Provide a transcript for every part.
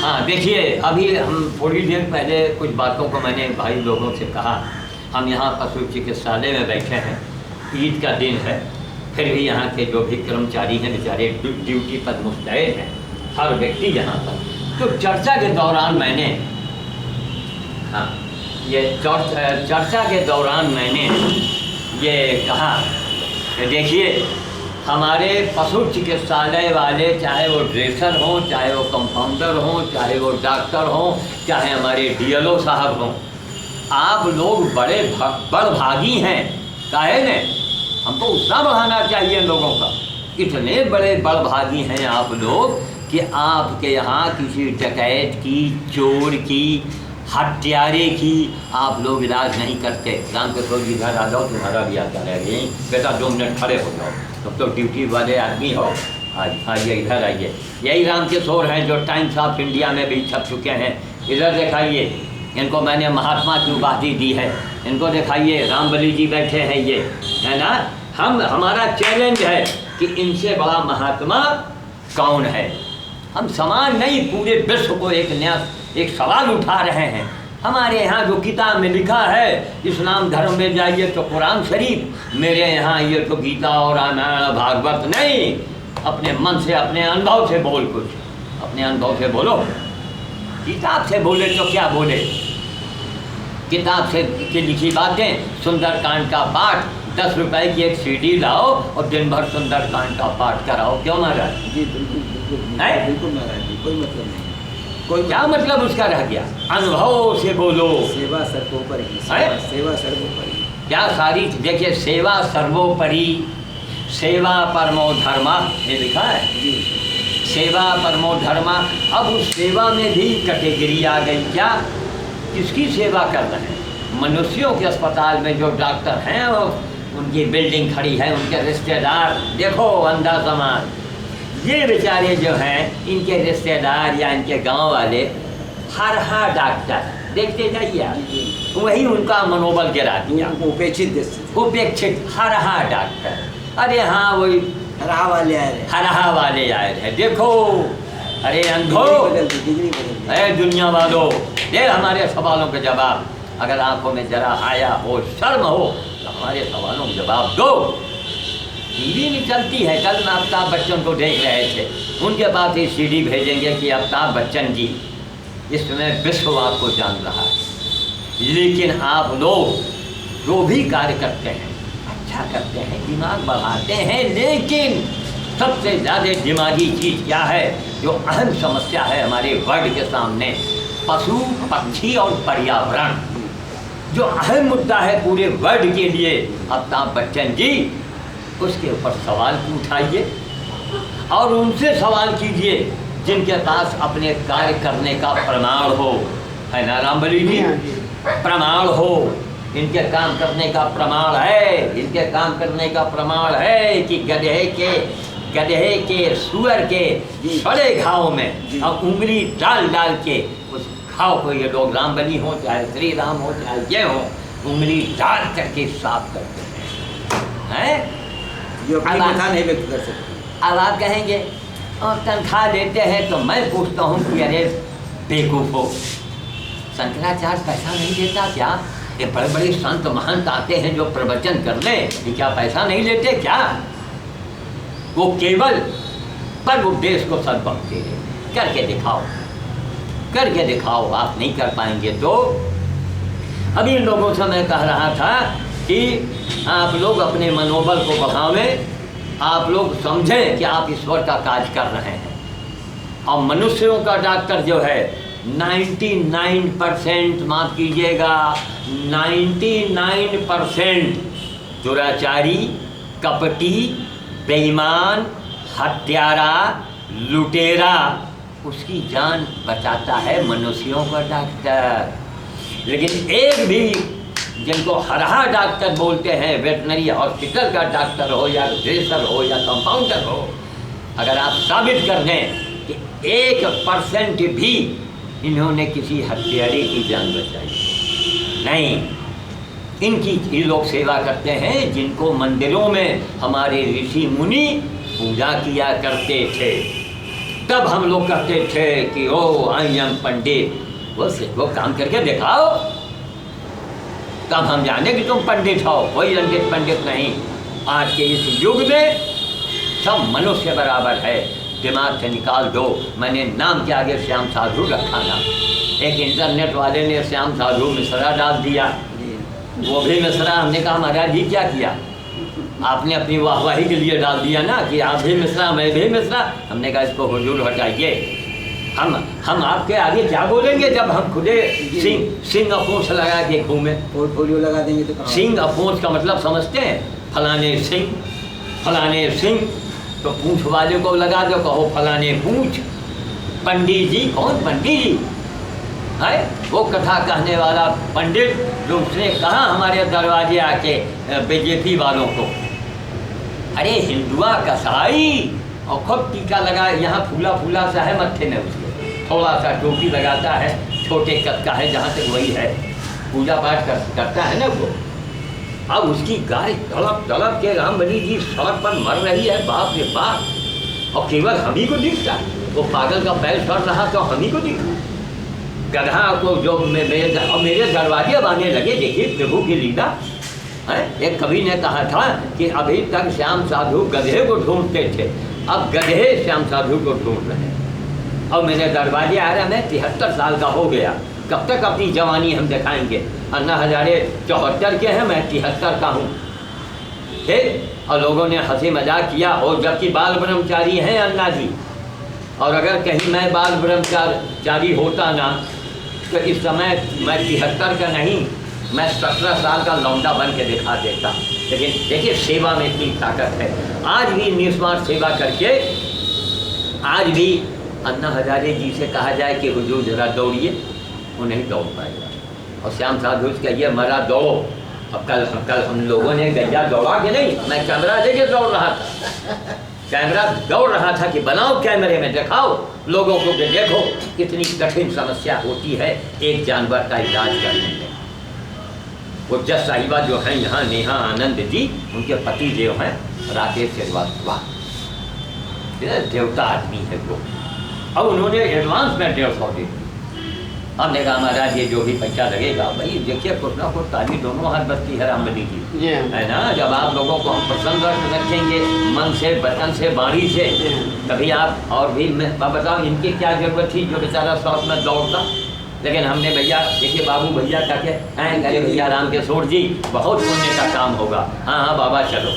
हाँ देखिए, अभी हम थोड़ी देर पहले कुछ बातों को मैंने भाई लोगों से कहा। हम यहाँ पशु चिकित्सालय में बैठे हैं, ईद का दिन है, फिर भी यहाँ के जो भी कर्मचारी हैं बेचारे ड्यूटी पर मुस्तैद हैं, हर व्यक्ति यहाँ पर। तो चर्चा के दौरान मैंने चर्चा के दौरान मैंने ये कहा कि देखिए, हमारे पशु चिकित्सालय वाले, चाहे वो ड्रेसर हों, चाहे वो कंपाउंडर हों, चाहे वो डॉक्टर हों, चाहे हमारे डीएलओ साहब हों, आप लोग बड़े बड़भागी हैं। काहे ने हमको उत्साह बढ़ाना चाहिए लोगों का। इतने बड़े बड़भागी हैं आप लोग कि आपके यहाँ किसी डकैत की, चोर की, हत्यारे की आप लोग इलाज नहीं करते। राम किशोर जी घर आ जाओ, तुम्हारा भी आता रहेगा। बेटा 2 मिनट खड़े हो जाओ, तुम तो ड्यूटी वाले आदमी हो। आइए इधर आइए। यही राम किशोर हैं जो टाइम्स ऑफ इंडिया में भी छप चुके हैं। इधर दिखाइए, इनको मैंने महात्मा की उपाधि दी है। इनको दिखाइए, रामबली जी बैठे हैं, ये है ना। हमारा चैलेंज है कि इनसे बड़ा महात्मा कौन है। हम समाज नहीं, पूरे विश्व को एक सवाल उठा रहे हैं। हमारे यहाँ जो किताब में लिखा है, इस्लाम धर्म में जाइए तो कुरान शरीफ, मेरे यहाँ ये तो गीता और रामायण भागवत नहीं। अपने मन से, अपने अनुभव से बोल, कुछ अपने अनुभव से बोलो। किताब से बोले तो क्या बोले, किताब से की लिखी बातें। सुंदरकांड का पाठ 10 रुपए की एक सीडी लाओ और दिन भर सुंदरकांड का पाठ कराओ। क्यों महाराज जी? बिल्कुल महाराज जी, कोई मतलब नहीं। कोई क्या मतलब उसका रह गया? अनुभव से बोलो। सेवा सर्वोपरि, सेवा सर्वोपरि। क्या सारी देखिए, सेवा सर्वोपरि, सेवा परमो धर्मा, ये लिखा है जी। सेवा परमो धर्मा। अब उस सेवा में भी कैटेगरी आ गई। क्या, किसकी सेवा कर रहे हैं? मनुष्यों के अस्पताल में जो डॉक्टर हैं, उनकी बिल्डिंग खड़ी है, उनके रिश्तेदार, देखो अंधा समाज, ये बेचारे जो हैं, इनके रिश्तेदार या इनके गांव वाले हर डॉक्टर देखते जाइए, वही उनका मनोबल गिरा दिया। उपेक्षित हर डॉक्टर। अरे हाँ, वही हरहा वाले आए थे। देखो, अरे अंधो, अरे दुनिया वालों, दे हमारे सवालों के जवाब। अगर आंखों में जरा हाया हो, शर्म हो, तो हमारे सवालों के जवाब दो। टीवी में चलती है, कल मैं अमिताभ बच्चन को देख रहे थे, उनके पास ये सीडी भेजेंगे कि अमिताभ बच्चन जी इसमें विश्व आपको जान रहा है। लेकिन आप लोग जो भी कार्य करते हैं, अच्छा करते हैं, दिमाग बढ़ाते हैं, लेकिन सबसे ज़्यादा दिमागी चीज़ क्या है, जो अहम समस्या है हमारे वर्ल्ड के सामने, पशु पक्षी और पर्यावरण, जो अहम मुद्दा है पूरे वर्ल्ड के लिए, अमिताभ बच्चन जी उसके ऊपर सवाल उठाइए और उनसे सवाल कीजिए जिनके पास अपने कार्य करने का प्रमाण हो, है ना रामबली जी? प्रमाण हो, इनके काम करने का प्रमाण है। इनके काम करने का प्रमाण है कि गधे के सूअर के बड़े घाव में और उंगली डाल के उस घाव को ये लोग, रामबली हो चाहे श्री राम हो चाहे ये हो, उंगली डाल करके साफ करते हैं। जो अपनी कथा नहीं व्यक्त कर सकते। अब आप कहेंगे और तनख्वाह लेते हैं, तो मैं पूछता हूँ कि अरे बेवकूफ़ो, शंकराचार्य पैसा नहीं देता क्या? ये बड़े बड़े संत महंत आते हैं जो प्रवचन कर ले, ये क्या पैसा नहीं लेते क्या? वो केवल पर उपदेश को सद्भक्ति है। करके दिखाओ। आप नहीं कर पाएंगे तो। अभी इन लोगों से मैं कह रहा था कि आप लोग अपने मनोबल को बढ़ावें, आप लोग समझें कि आप ईश्वर का कार्य कर रहे हैं। और मनुष्यों का डॉक्टर जो है 99%, माफ़ कीजिएगा 99% दुराचारी, कपटी, बेईमान, हत्यारा, लुटेरा, उसकी जान बचाता है मनुष्यों का डॉक्टर। लेकिन एक भी जिनको हरहा डॉक्टर बोलते हैं, वेटनरी हॉस्पिटल का डॉक्टर हो या ड्रेसर हो या कंपाउंडर हो, अगर आप साबित कर दें कि 1% भी इन्होंने किसी हत्यारे की जान बचाई नहीं, इनकी ये लोग सेवा करते हैं जिनको मंदिरों में हमारे ऋषि मुनि पूजा किया करते थे। तब हम लोग कहते थे कि ओ आई एम पंडित। वो काम करके दिखाओ, तब हम जाने कि तुम पंडित हो। कोई रंजित पंडित नहीं। आज के इस युग में सब मनुष्य बराबर है, दिमाग से निकाल दो। मैंने नाम के आगे श्याम साधु रखा ना। एक इंटरनेट वाले ने श्याम साधु मिश्रा डाल दिया, वो भी मिश्रा। हमने कहा महाराज जी क्या किया आपने, अपनी वाहवाही के लिए डाल दिया ना कि आप भी मिश्रा मैं भी मिश्रा। हमने कहा इसको हुजूर हटाइए, हम आपके आगे क्या बोलेंगे जब हम खुदे सिंह अपूंछ लगा के घूमे। पोर्टफोलियो लगा देंगे तो सिंह अपूंछ का मतलब समझते हैं, फलाने सिंह तो पूंछ वाले को लगा दो, कहो फलाने पूंछ। पंडित जी कौन पंडित जी है? वो कथा कहने वाला पंडित जो उसने कहा हमारे दरवाजे आके बीजेपी वालों को, अरे हिंदुआ कसाई, और खूब टीका लगा, यहाँ फूला फूला सा है मत्थे में उसके, थोड़ा सा टोपी लगाता है, छोटे कद का है, जहाँ तक वही है, पूजा पाठ करता है ना वो। अब उसकी गाय तड़प तड़प के रामबली जी सड़क पर मर रही है, बाप रे बाप, और केवल हम ही को दिखता है। वो पागल का पैर सड़ रहा तो हम ही को दिखता। गधा को जो मेरे दरवाजे बांधने लगे। देखिए प्रभु की लीला है। एक कवि ने कहा था कि अभी तक श्याम साधु गधे को ढूंढते थे, अब गधे श्याम साधु को ढूंढ रहे हैं। और मेरे दरवाजे आ रहा, मैं 73 साल का हो गया, कब तक अपनी जवानी हम दिखाएंगे। अन्ना हजारे 74 के हैं, मैं 73 का हूँ। ठीक, और लोगों ने हंसी मजाक किया, और जबकि बाल ब्रह्मचारी हैं अन्ना जी, और अगर कहीं मैं बाल ब्रह्मचारी होता ना तो इस समय मैं 73 का नहीं, मैं 17 साल का लौंडा बन के दिखा देता। लेकिन देखिए सेवा में इतनी ताकत है। आज भी निस्वार्थ सेवा करके, आज भी अन्ना हजारे जी से कहा जाए कि हुजूर जरा दौड़िए, वो नहीं दौड़ पाएगा। और श्याम साधु कहिए मरा दौड़ो। अब कल हम लोगों ने गैया दौड़ा के नहीं, मैं कैमरा लेके दौड़ रहा था, कैमरा दौड़ रहा था कि बनाओ कैमरे में दिखाओ लोगों को कि देखो कितनी कठिन समस्या होती है एक जानवर का इलाज करने में। वो जज साहिबा जो हैं यहाँ नेहा आनंद जी, उनके पति जो हैं राकेश श्रीवास्तव, देवता आदमी है वो, अब उन्होंने एडवांस में 150 दे दी। हमने कहा महाराज ये जो भी पैसा लगेगा, भाई देखिए कुछ ना कुछ ताली दोनों हाथ बचती है रामबली की, है ना। जब आप लोगों को हम प्रसन्न रखेंगे मन से, वचन से, वाणी से, तभी आप। और भी मैं बताऊँ इनकी क्या जरूरत थी, जो बेचारा शौक में दौड़ता। लेकिन हमने भैया देखिए बाबू भैया कहते हैं, अरे भैया राम के सोर जी बहुत पुण्य का काम होगा। हाँ हाँ बाबा चलो।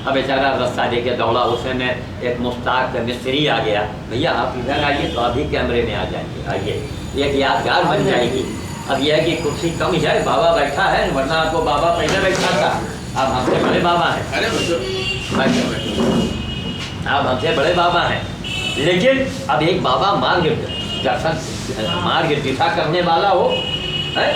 अब बेचारा रास्ता दे के दौड़ा, उसमें एक मुश्ताक मिस्त्री आ गया, भैया आप इधर आइए तो अभी कैमरे में आ जाएंगे, आइए एक यादगार बन जाएगी। अब यह है कि कुर्सी कम है, बाबा बैठा है, वरना आपको बाबा पहले बैठा था, अब हमसे बड़े बाबा हैं, अब हमसे बड़े बाबा हैं। लेकिन अब एक बाबा मार्ग दिशा करने वाला हो, है?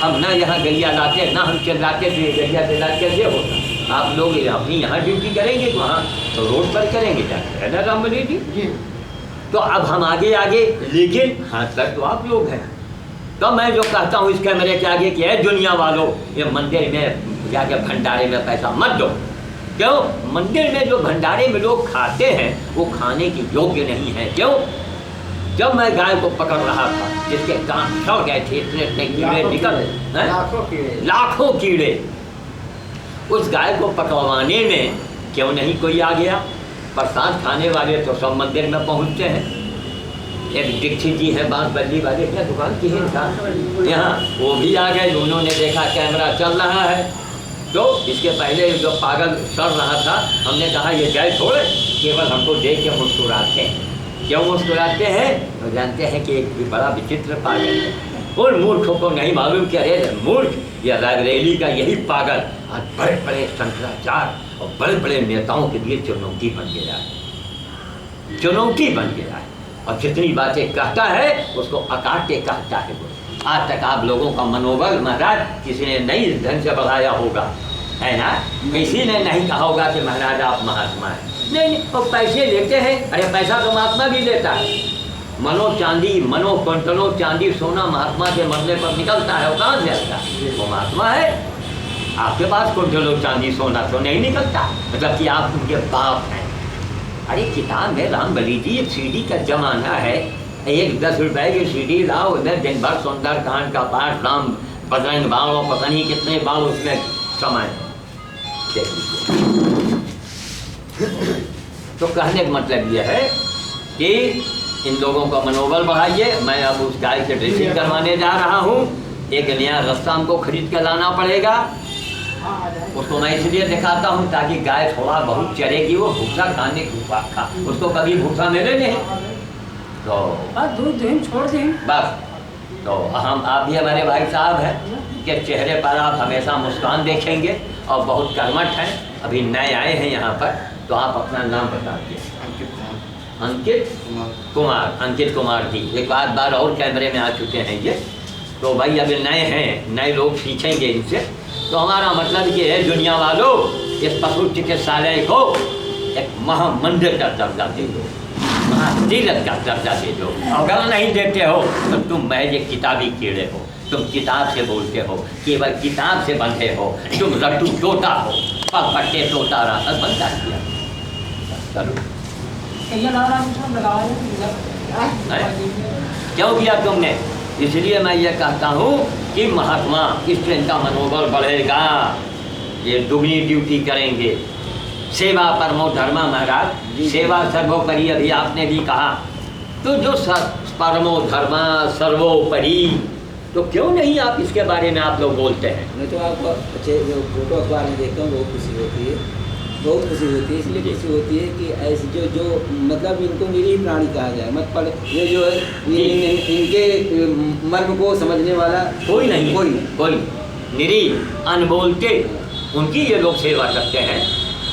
हम ना यहाँ गैया लाते, ना हम चिल्लाते थे गैया चिल्ला कैसे होता। आप लोग अपनी यहाँ ड्यूटी करेंगे तो वहाँ तो रोड पर करेंगे जाके, है ना रामबली जी। तो अब हम आगे आगे, लेकिन हाथ तक तो आप लोग हैं। तो मैं जो कहता हूँ इस कैमरे के आगे कि है दुनिया वालों, ये मंदिर में जाके भंडारे में पैसा मत दो। क्यों? मंदिर में जो भंडारे में लोग खाते हैं वो खाने की योग्य नहीं है। क्यों? जब मैं गाय को पकड़ रहा था, जिसके कान सड़ गए थे, इतने कीड़े निकल, लाखों कीड़े, उस गाय को पकड़वाने में क्यों नहीं कोई आ गया? प्रसाद खाने वाले तो सब मंदिर में पहुंचते हैं। एक दीक्षित जी है बांस बल्ली वाले, क्या दुकान की है यहाँ, वो भी आ गए। उन्होंने देखा कैमरा चल रहा है, तो इसके पहले जो पागल सड़ रहा था, हमने कहा ये गाय छोड़े, केवल हमको देख के मुस्कुराते हैं। क्यों मुस्कुराते हैं? तो जानते हैं कि एक बड़ा विचित्र पागल है। उन मूर्खों को नहीं मालूम कि अरे मूर्ख या रायबरेली का यही पागल आज बड़े बड़े शंकराचार्य और बड़े बड़े नेताओं के लिए चुनौती बन गया है, चुनौती बन गया है। और जितनी बातें कहता है उसको अकाट के कहता है वो। आज तक आप लोगों का मनोबल महाराज किसी ने नहीं ढंग से बढ़ाया होगा, है ना। किसी ने नहीं कहा होगा कि महाराज आप महात्मा हैं, नहीं, वो पैसे लेते हैं। अरे पैसा तो महात्मा भी लेता है। मनो क्विंटलों चांदी सोना महात्मा के मरने पर निकलता है, वो कहाँ से आता है? वो महात्मा है। आपके पास क्विंटलों चांदी सोना तो नहीं निकलता, मतलब कि आप उनके बाप हैं, अरे किताब है राम बली जी, एक सीडी का जमाना है, एक 10 रुपए की सीडी लाओ, उधर दिन भर सुंदर कांड का पाठ, राम बजरंग बाण और पता नहीं कितने बाण उसमें समय देख लीजिए। तो कहने का मतलब यह है कि इन लोगों का मनोबल बढ़ाइए। मैं अब उस गाय के ड्रेसिंग करवाने जा रहा हूँ, एक नया रास्ता हमको खरीद कर लाना पड़ेगा, उसको मैं इसलिए दिखाता हूँ ताकि गाय थोड़ा बहुत चरेगी, वो भूसा खाने खा, उसको कभी भूसा मिले नहीं तो बस दूध दें छोड़ दें बस। तो हम आप भी हमारे भाई साहब हैं कि चेहरे पर आप हमेशा मुस्कान देखेंगे और बहुत कर्मठ हैं, अभी नए आए हैं यहाँ पर, तो आप अपना नाम बता दीजिए। अंकित कुमार, अंकित कुमार जी। एक बार और कैमरे में आ चुके हैं ये, तो भाई अभी नए हैं, नए लोग सीखेंगे इनसे। तो हमारा मतलब ये है दुनिया वालों, इस पशु चिकित्सालय को एक महामंदिर का दर्जा दे दो, महातीर्थ का दर्जा दे दो। अगर नहीं देते हो तो तुम महज एक किताबी कीड़े हो, तुम किताब से बोलते हो, केवल किताब से बंधे हो, तुम रट्टू तोता हो, पग पट्टे तोता रहा बनता किया। चलो क्यों किया तुमने? इसलिए मैं ये कहता हूँ कि महात्मा इससे इनका मनोबल बढ़ेगा, ये दुगनी ड्यूटी करेंगे। सेवा परमो धर्मा महाराज, सेवा सर्वोपरि अभी आपने भी कहा, तो जो परमो धर्मा सर्वोपरि, तो क्यों नहीं आप इसके बारे में आप लोग बोलते हैं? मैं तो आपको अच्छे जो फोटो अखबार में देखता हूँ बहुत खुशी होती है, बहुत खुशी होती है। इसलिए खुशी होती है कि ऐसे जो मतलब इनको निरीह प्राणी कहा जाए, मत पर ये जो है इनके मर्म को समझने वाला कोई नहीं, कोई निरीह अनमोल के उनकी ये लोग सेवा करते हैं।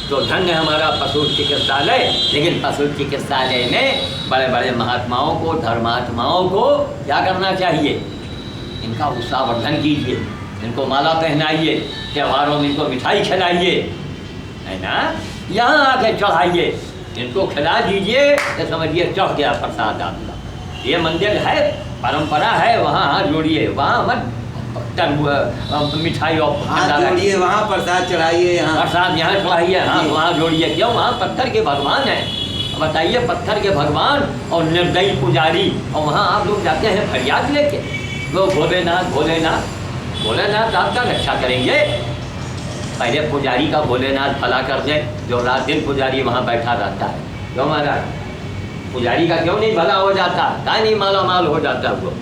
तो धन्य हमारा पशु चिकित्सालय। लेकिन पशु चिकित्सालय में बड़े बड़े महात्माओं को, धर्मात्माओं को क्या करना चाहिए? इनका उत्साहवर्धन कीजिए, इनको माला पहनाइए, त्योहारों में इनको मिठाई खिलाइए, है ना, यहाँ आके चढ़ाइए, इनको खिला दीजिए तो समझिए चढ़ गया प्रसाद आपका। ये मंदिर है, परंपरा है, वहाँ हाथ जोड़िए, वहाँ मत मिठाई और जोड़िए, वहाँ प्रसाद चढ़ाइए, यहाँ प्रसाद यहाँ चढ़ाइए, हाँ वहाँ जोड़िए। क्यों? वहाँ पत्थर के भगवान हैं, बताइए, पत्थर के भगवान और निर्दयी पुजारी, और वहाँ आप लोग जाते हैं फरियाद लेके, वो भोलेनाथ भोलेनाथ भोलेनाथ आपका रक्षा करेंगे। पहले पुजारी का भोलेनाथ भला कर दें, जो रात दिन पुजारी वहाँ बैठा रहता है। क्यों महाराज? पुजारी का क्यों नहीं भला हो जाता? क्या नहीं माला माल हो जाता वो?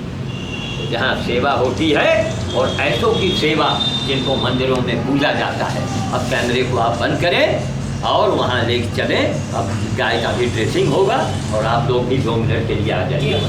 जहाँ सेवा होती है, और ऐसों की सेवा जिनको मंदिरों में पूजा जाता है। अब कैमरे को आप बंद करें और वहाँ ले चलें। अब गाय का भी ड्रेसिंग होगा और आप लोग भी 2 मिनट के लिए आ जाइए।